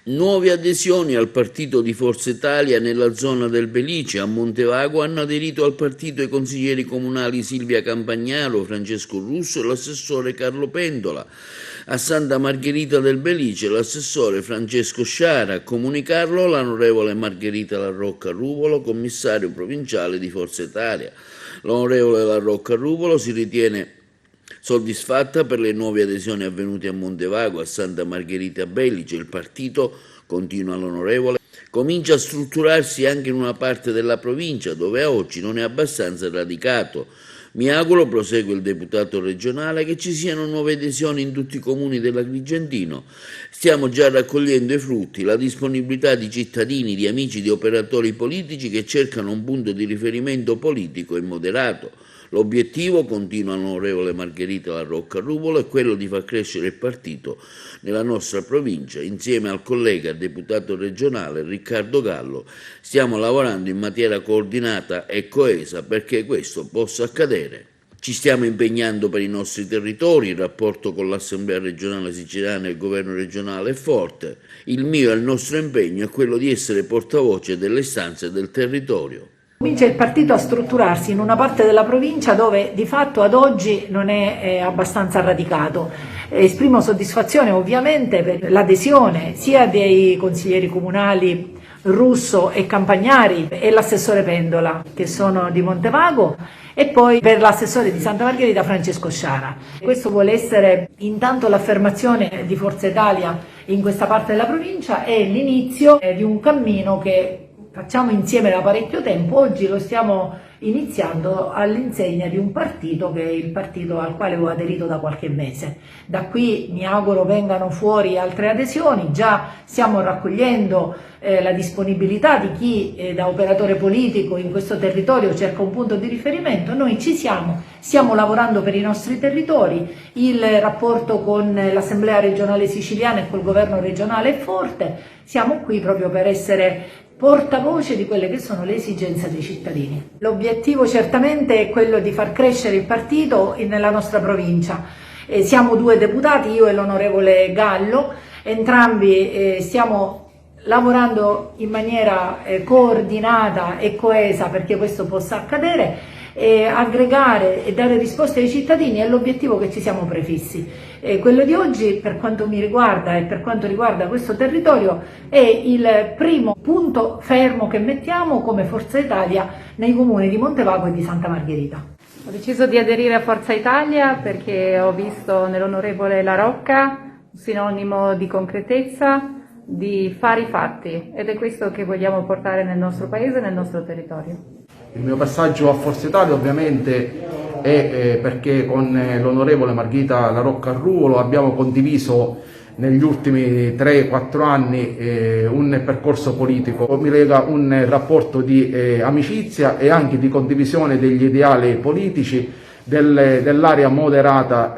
Nuove adesioni al partito di Forza Italia nella zona del Belice. A Montevago hanno aderito al partito i consiglieri comunali Silvia Campagnaro, Francesco Russo e l'assessore Carlo Pendola. A Santa Margherita del Belice l'assessore Francesco Sciara. A comunicarlo l'onorevole Margherita La Rocca Ruvolo, commissario provinciale di Forza Italia. L'onorevole La Rocca Ruvolo si ritiene soddisfatta per le nuove adesioni avvenute a Montevago, a Santa Margherita Belice. Il partito, continua l'onorevole, comincia a strutturarsi anche in una parte della provincia dove a oggi non è abbastanza radicato. Mi auguro, prosegue il deputato regionale, che ci siano nuove adesioni in tutti i comuni dell'Agrigentino. Stiamo già raccogliendo i frutti, la disponibilità di cittadini, di amici, di operatori politici che cercano un punto di riferimento politico e moderato. L'obiettivo, continua l'onorevole Margherita La Rocca Ruvolo, è quello di far crescere il partito nella nostra provincia. Insieme al collega deputato regionale Riccardo Gallo stiamo lavorando in maniera coordinata e coesa perché questo possa accadere. Ci stiamo impegnando per i nostri territori, il rapporto con l'Assemblea regionale siciliana e il governo regionale è forte. Il mio e il nostro impegno è quello di essere portavoce delle istanze del territorio. Comincia il partito a strutturarsi in una parte della provincia dove di fatto ad oggi non è abbastanza radicato. Esprimo soddisfazione ovviamente per l'adesione sia dei consiglieri comunali Russo e Campagnari e l'assessore Pendola, che sono di Montevago, e poi per l'assessore di Santa Margherita Francesco Sciara. Questo vuole essere intanto l'affermazione di Forza Italia in questa parte della provincia e l'inizio di un cammino che facciamo insieme da parecchio tempo. Oggi lo stiamo iniziando all'insegna di un partito che è il partito al quale ho aderito da qualche mese. Da qui mi auguro vengano fuori altre adesioni. Già stiamo raccogliendo la disponibilità di chi da operatore politico in questo territorio cerca un punto di riferimento. Noi ci siamo, stiamo lavorando per i nostri territori, il rapporto con l'Assemblea regionale siciliana e col governo regionale è forte, siamo qui proprio per essere portavoce di quelle che sono le esigenze dei cittadini. L'obiettivo certamente è quello di far crescere il partito nella nostra provincia. Siamo due deputati, io e l'onorevole Gallo, entrambi stiamo lavorando in maniera coordinata e coesa perché questo possa accadere. Aggregare e dare risposte ai cittadini è l'obiettivo che ci siamo prefissi. Quello di oggi, per quanto mi riguarda e per quanto riguarda questo territorio, è il primo punto fermo che mettiamo come Forza Italia nei comuni di Montevago e di Santa Margherita. Ho deciso di aderire a Forza Italia perché ho visto nell'onorevole La Rocca un sinonimo di concretezza, di fare i fatti, ed è questo che vogliamo portare nel nostro paese e nel nostro territorio. Il mio passaggio a Forza Italia ovviamente è perché con l'onorevole Margherita La Rocca Ruvolo abbiamo condiviso negli ultimi 3-4 anni un percorso politico. Mi lega un rapporto di amicizia e anche di condivisione degli ideali politici dell'area moderata